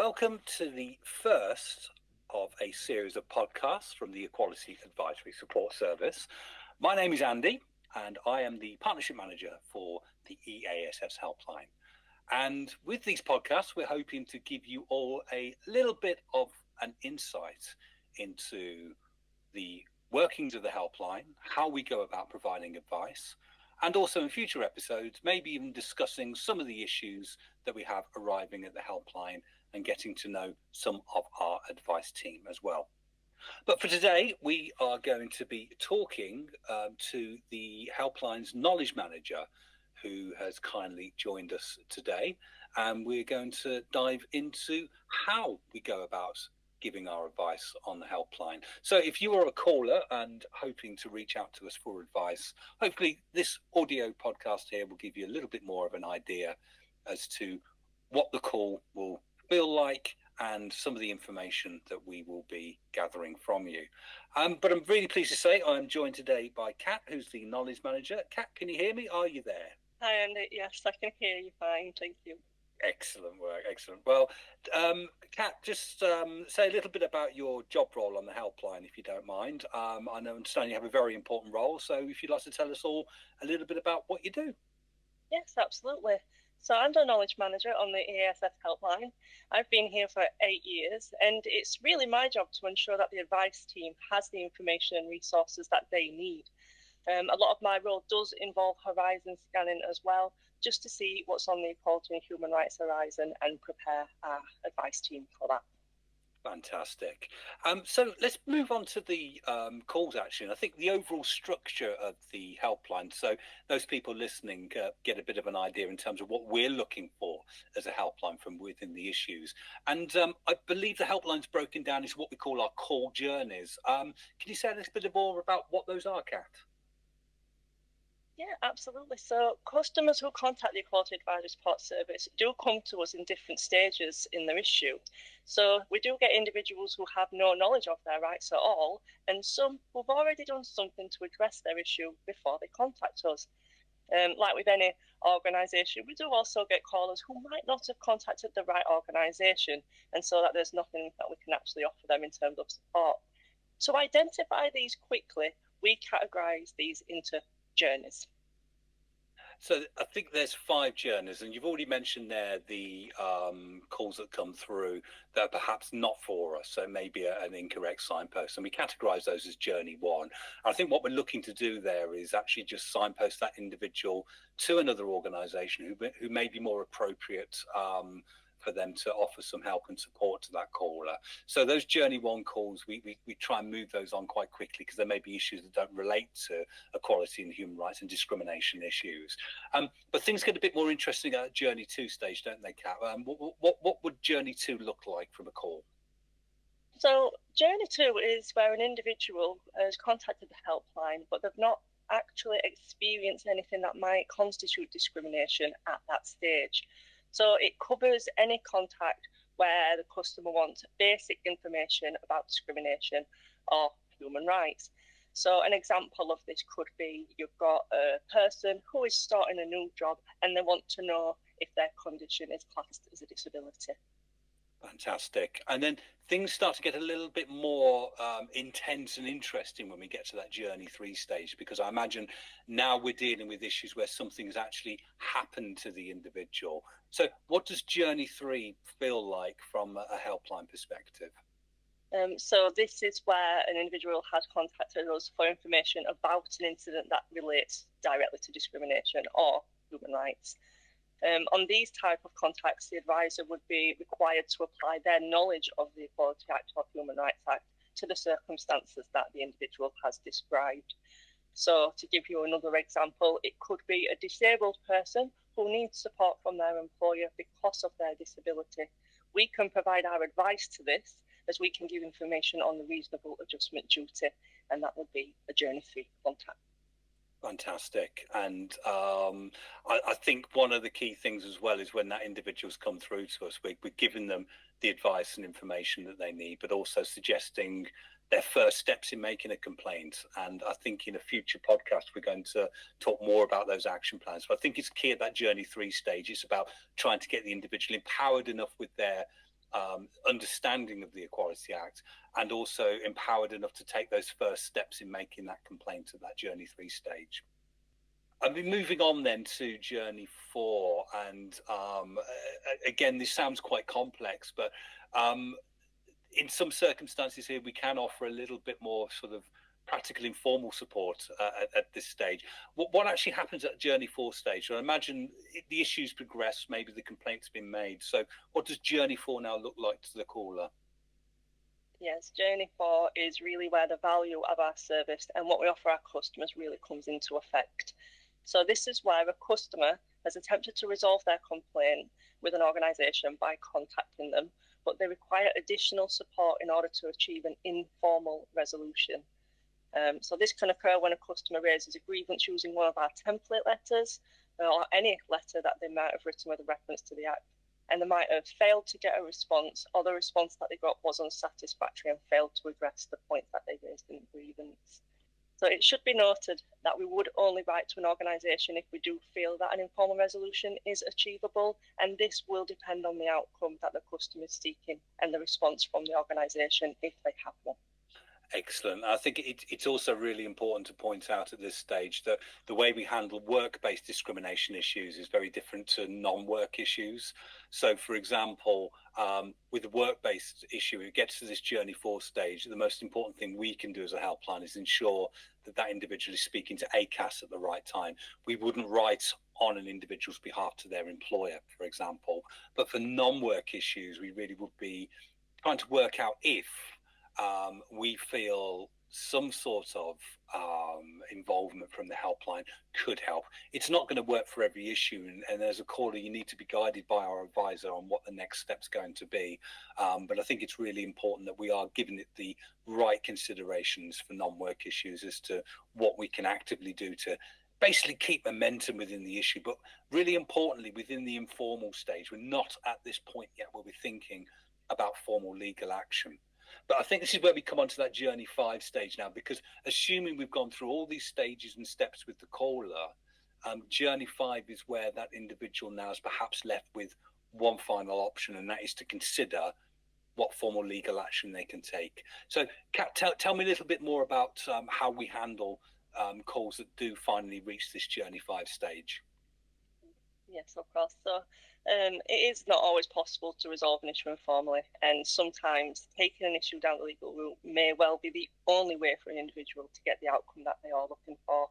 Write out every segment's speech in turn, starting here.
Welcome to the first of a series of podcasts from the Equality Advisory Support Service. My name is Andy, and I am the Partnership Manager for the EASS Helpline. And with these podcasts, we're hoping to give you all a little bit of an insight into the workings of the helpline, how we go about providing advice, and also in future episodes, maybe even discussing some of the issues that we have arriving at the helpline and getting to know some of our advice team as well. But for today, we are going to be talking to the helpline's knowledge manager, who has kindly joined us today. And we're going to dive into how we go about giving our advice on the helpline. So if you are a caller and hoping to reach out to us for advice, hopefully this audio podcast here will give you a little bit more of an idea as to what the call will feel like and some of the information that we will be gathering from you. But I'm really pleased to say I'm joined today by Kat, who's the knowledge manager. Kat, can you hear me? Are you there? Hi, Andy. Yes, I can hear you fine. Thank you. Excellent work. Excellent. Well, Kat, just say a little bit about your job role on the helpline, if you don't mind. I understand you have a very important role, so if you'd like to tell us all a little bit about what you do. Yes, absolutely. So I'm the knowledge manager on the EASS helpline. I've been here for 8 years, and it's really my job to ensure that the advice team has the information and resources that they need. A lot of my role does involve horizon scanning as well, just to see what's on the equality and human rights horizon and prepare our advice team for that. Fantastic. So let's move on to the calls, actually. And I think the overall structure of the helpline, so those people listening get a bit of an idea in terms of what we're looking for as a helpline from within the issues. And I believe the helpline's broken down into what we call our call journeys. Can you say a little bit more about what those are, Kat? Yeah, absolutely. So customers who contact the Equality Advisory Support Service do come to us in different stages in their issue. So we do get individuals who have no knowledge of their rights at all, and some who've already done something to address their issue before they contact us. Like with any organisation, we do also get callers who might not have contacted the right organisation, and so that there's nothing that we can actually offer them in terms of support. To identify these quickly, we categorise these into journeys. So I think there's 5 journeys, and you've already mentioned there the calls that come through that are perhaps not for us, so it may be an incorrect signpost, and we categorise those as journey 1. I think what we're looking to do there is actually just signpost that individual to another organisation who may be more appropriate for them to offer some help and support to that caller. So those journey 1 calls, we try and move those on quite quickly because there may be issues that don't relate to equality and human rights and discrimination issues. But things get a bit more interesting at journey 2 stage, don't they, Kat? What would journey 2 look like from a call? So journey 2 is where an individual has contacted the helpline, but they've not actually experienced anything that might constitute discrimination at that stage. So it covers any contact where the customer wants basic information about discrimination or human rights. So an example of this could be you've got a person who is starting a new job and they want to know if their condition is classed as a disability. Fantastic. And then things start to get a little bit more intense and interesting when we get to that journey 3 stage, because I imagine now we're dealing with issues where something has actually happened to the individual. So what does journey 3 feel like from a helpline perspective? So this is where an individual has contacted us for information about an incident that relates directly to discrimination or human rights. On these type of contacts, the advisor would be required to apply their knowledge of the Equality Act or Human Rights Act to the circumstances that the individual has described. So to give you another example, it could be a disabled person who needs support from their employer because of their disability. We can provide our advice to this as we can give information on the reasonable adjustment duty, and that would be a journey 3 contact. Fantastic. And I think one of the key things as well is when that individual's come through to us, we're giving them the advice and information that they need, but also suggesting their first steps in making a complaint. And I think in a future podcast, we're going to talk more about those action plans. But I think it's key at that journey 3 stage. It's about trying to get the individual empowered enough with their understanding of the Equality Act, and also empowered enough to take those first steps in making that complaint at that Journey 3 stage. I'll be moving on then to Journey 4, and again, this sounds quite complex, but in some circumstances here, we can offer a little bit more sort of practical, informal support at this stage. What actually happens at Journey 4 stage? So I imagine the issues progress, maybe the complaint's been made. So what does Journey 4 now look like to the caller? Yes, Journey 4 is really where the value of our service and what we offer our customers really comes into effect. So this is where a customer has attempted to resolve their complaint with an organisation by contacting them, but they require additional support in order to achieve an informal resolution. So this can occur when a customer raises a grievance using one of our template letters or any letter that they might have written with a reference to the Act. And they might have failed to get a response, or the response that they got was unsatisfactory and failed to address the points that they raised in the grievance. So it should be noted that we would only write to an organisation if we do feel that an informal resolution is achievable, and this will depend on the outcome that the customer is seeking and the response from the organisation if they have one. Excellent. I think it's also really important to point out at this stage that the way we handle work-based discrimination issues is very different to non-work issues. So, for example, with the work-based issue, it gets to this Journey 4 stage. The most important thing we can do as a helpline is ensure that that individual is speaking to EASS at the right time. We wouldn't write on an individual's behalf to their employer, for example. But for non-work issues, we really would be trying to work out if we feel some sort of involvement from the helpline could help. It's not going to work for every issue, and as a caller, you need to be guided by our advisor on what the next step's going to be. But I think it's really important that we are giving it the right considerations for non-work issues as to what we can actively do to basically keep momentum within the issue. But really importantly, within the informal stage, we're not at this point yet where we're thinking about formal legal action. But I think this is where we come onto that Journey 5 stage now, because assuming we've gone through all these stages and steps with the caller, Journey 5 is where that individual now is perhaps left with one final option, and that is to consider what formal legal action they can take. So, Kat, tell me a little bit more about how we handle calls that do finally reach this Journey 5 stage. Yes, of course. So it is not always possible to resolve an issue informally, and sometimes taking an issue down the legal route may well be the only way for an individual to get the outcome that they are looking for.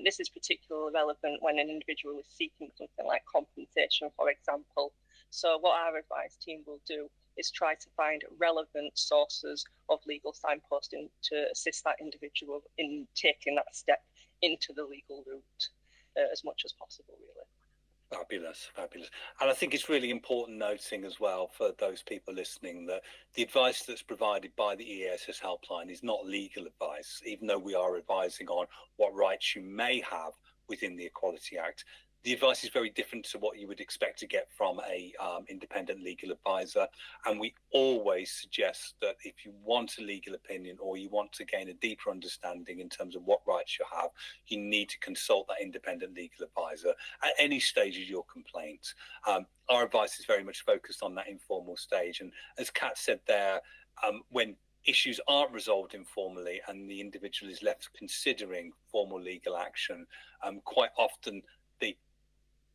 This is particularly relevant when an individual is seeking something like compensation, for example. So what our advice team will do is try to find relevant sources of legal signposting to assist that individual in taking that step into the legal route as much as possible, really. Fabulous, fabulous. And I think it's really important noting as well for those people listening that the advice that's provided by the EASS helpline is not legal advice, even though we are advising on what rights you may have within the Equality Act. The advice is very different to what you would expect to get from a independent legal advisor. And we always suggest that if you want a legal opinion or you want to gain a deeper understanding in terms of what rights you have, you need to consult that independent legal advisor at any stage of your complaint. Our advice is very much focused on that informal stage. And as Kat said there, when issues aren't resolved informally and the individual is left considering formal legal action, quite often the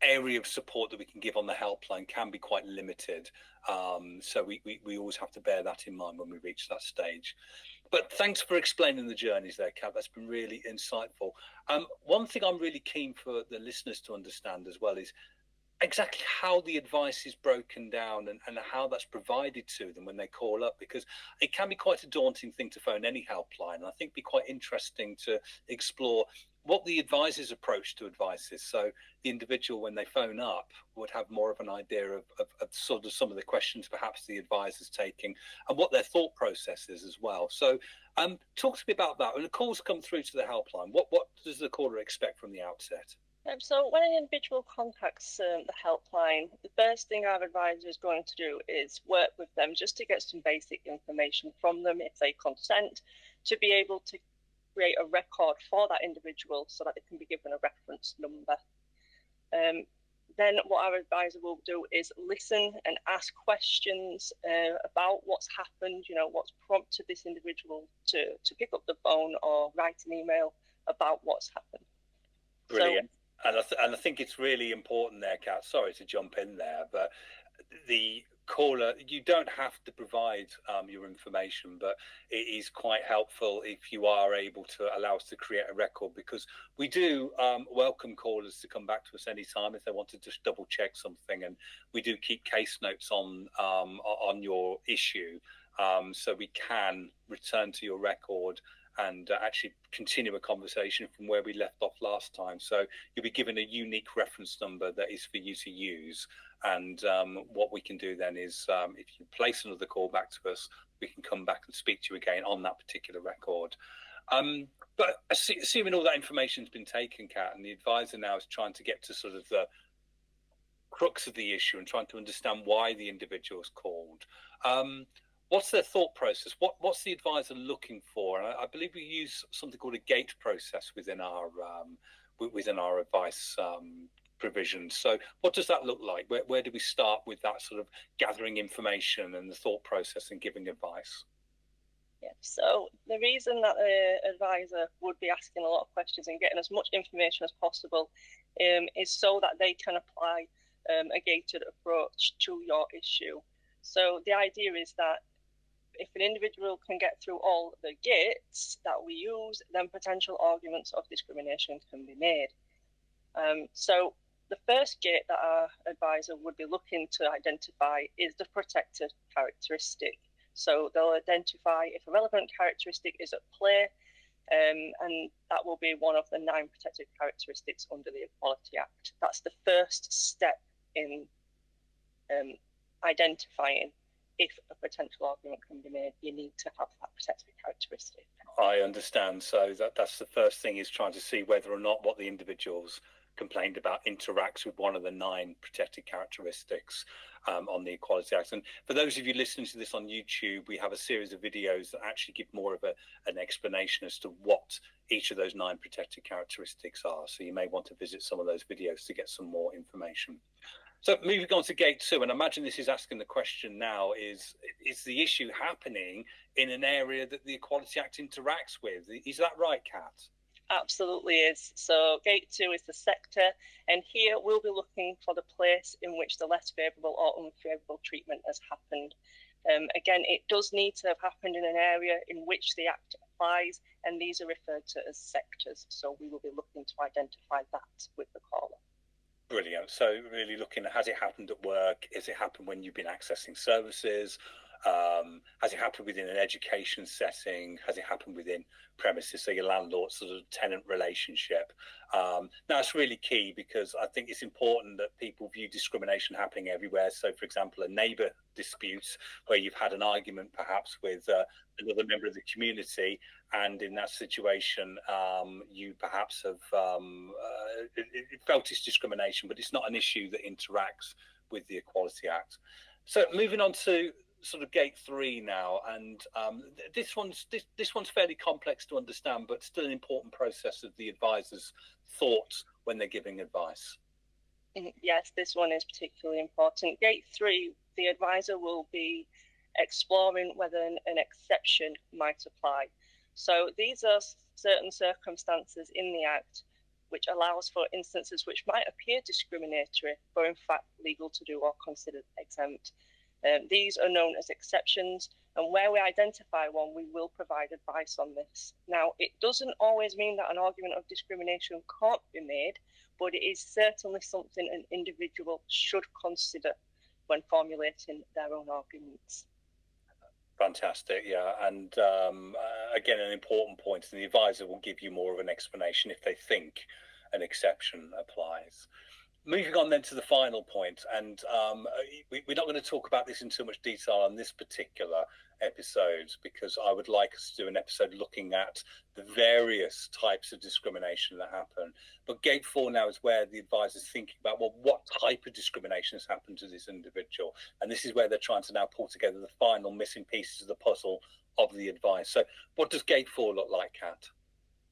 area of support that we can give on the helpline can be quite limited. So we always have to bear that in mind when we reach that stage. But thanks for explaining the journeys there, Kat. That's been really insightful. One thing I'm really keen for the listeners to understand as well is exactly how the advice is broken down and how that's provided to them when they call up, because it can be quite a daunting thing to phone any helpline. And I think it'd be quite interesting to explore what the advisor's approach to advice is. So the individual, when they phone up, would have more of an idea of sort of some of the questions perhaps the advisor's taking and what their thought process is as well. So talk to me about that. When the calls come through to the helpline, what does the caller expect from the outset? So when an individual contacts the helpline, the first thing our advisor is going to do is work with them just to get some basic information from them, if they consent, to be able to create a record for that individual so that they can be given a reference number. then what our advisor will do is listen and ask questions about what's happened, what's prompted this individual to pick up the phone or write an email about what's happened. Brilliant. So, and I think it's really important there, Kat, sorry to jump in there, but the caller, you don't have to provide your information, but it is quite helpful if you are able to allow us to create a record, because we do welcome callers to come back to us anytime if they want to just double check something, and we do keep case notes on your issue, so we can return to your record and actually continue a conversation from where we left off last time. So you'll be given a unique reference number that is for you to use. And what we can do then is, if you place another call back to us, we can come back and speak to you again on that particular record. But assuming all that information's been taken, Kat, and the advisor now is trying to get to sort of the crux of the issue and trying to understand why the individual's called. What's their thought process? What's the advisor looking for? And I believe we use something called a gate process within our advice provisions. So what does that look like? Where do we start with that sort of gathering information and the thought process and giving advice? Yeah, so the reason that the advisor would be asking a lot of questions and getting as much information as possible is so that they can apply a gated approach to your issue. So the idea is that if an individual can get through all the gates that we use, then potential arguments of discrimination can be made. So the first gate that our advisor would be looking to identify is the protected characteristic. So they'll identify if a relevant characteristic is at play, and that will be one of the 9 protected characteristics under the Equality Act. That's the first step in identifying if a potential argument can be made. You need to have that protected characteristic. I understand. So that's the first thing, is trying to see whether or not what the individual's complained about interacts with one of the 9 protected characteristics on the Equality Act. And for those of you listening to this on YouTube, we have a series of videos that actually give more of an explanation as to what each of those 9 protected characteristics are. So you may want to visit some of those videos to get some more information. So moving on to gate 2, and I imagine this is asking the question now, is the issue happening in an area that the Equality Act interacts with? Is that right, Kat? Absolutely is. So gate 2 is the sector, and here we'll be looking for the place in which the less favourable or unfavourable treatment has happened. Again, it does need to have happened in an area in which the Act applies, and these are referred to as sectors. So we will be looking to identify that with the caller. Brilliant. So really looking at, has it happened at work? Has it happened when you've been accessing services? Has it happened within an education setting? Has it happened within premises, so your landlord sort of tenant relationship? Now, it's really key, because I think it's important that people view discrimination happening everywhere. So, for example, a neighbour dispute where you've had an argument perhaps with another member of the community, and in that situation you perhaps have felt it's discrimination, but it's not an issue that interacts with the Equality Act. So moving on to sort of gate 3 now, and this one's fairly complex to understand, but still an important process of the advisor's thoughts when they're giving advice. Yes, this one is particularly important. Gate 3, the advisor will be exploring whether an exception might apply. So these are certain circumstances in the Act which allows for instances which might appear discriminatory, but in fact legal to do or considered exempt. These are known as exceptions, and where we identify one, we will provide advice on this. Now, it doesn't always mean that an argument of discrimination can't be made, but it is certainly something an individual should consider when formulating their own arguments. Fantastic, yeah. And again, an important point, and the advisor will give you more of an explanation if they think an exception applies. Moving on then to the final point, and we're not going to talk about this in too much detail on this particular episode, because I would like us to do an episode looking at the various types of discrimination that happen. But gate 4 now is where the advisor's thinking about, well, what type of discrimination has happened to this individual? And this is where they're trying to now pull together the final missing pieces of the puzzle of the advice. So what does gate 4 look like, Kat?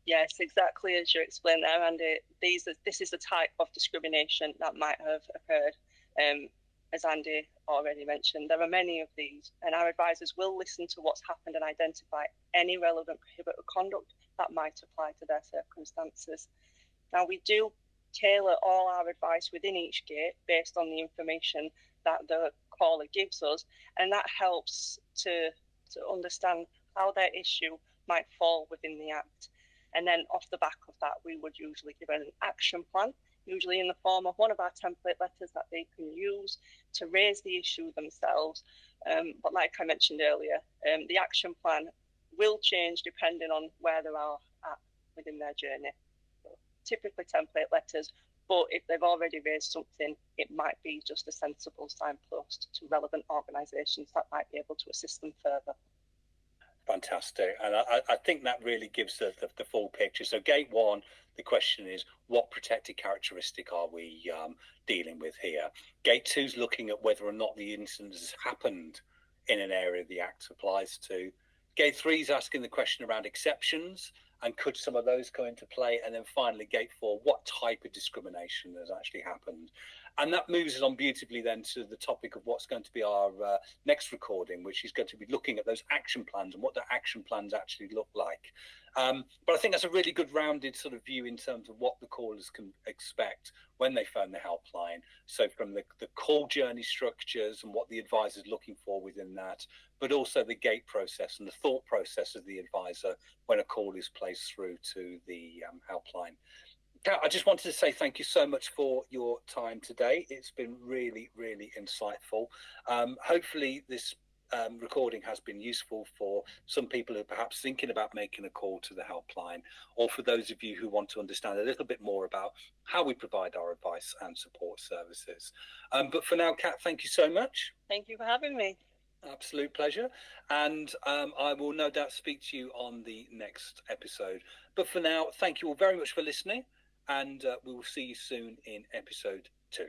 Yes, exactly as you explained there, Andy. This is the type of discrimination that might have occurred. As Andy already mentioned, there are many of these, and our advisors will listen to what's happened and identify any relevant prohibited conduct that might apply to their circumstances. Now, we do tailor all our advice within each gate based on the information that the caller gives us, and that helps to understand how their issue might fall within the Act. And then off the back of that, we would usually give an action plan, usually in the form of one of our template letters that they can use to raise the issue themselves. But like I mentioned earlier, the action plan will change depending on where they are at within their journey. So typically template letters, but if they've already raised something, it might be just a sensible signpost to relevant organisations that might be able to assist them further. Fantastic. And I think that really gives the full picture. So gate one, the question is, what protected characteristic are we dealing with here? Gate two is looking at whether or not the incident has happened in an area the Act applies to. Gate three is asking the question around exceptions, and could some of those come into play? And then finally, gate four, what type of discrimination has actually happened? And that moves us on beautifully then to the topic of what's going to be our next recording, which is going to be looking at those action plans and what the action plans actually look like. But I think that's a really good rounded sort of view in terms of what the callers can expect when they phone the helpline. So from the call journey structures and what the advisor is looking for within that, but also the gate process and the thought process of the advisor when a call is placed through to the helpline. Kat, I just wanted to say thank you so much for your time today. It's been really, really insightful. Hopefully this recording has been useful for some people who are perhaps thinking about making a call to the helpline, or for those of you who want to understand a little bit more about how we provide our advice and support services. But for now, Kat, thank you so much. Thank you for having me. Absolute pleasure. And I will no doubt speak to you on the next episode. But for now, thank you all very much for listening. And we will see you soon in episode 2.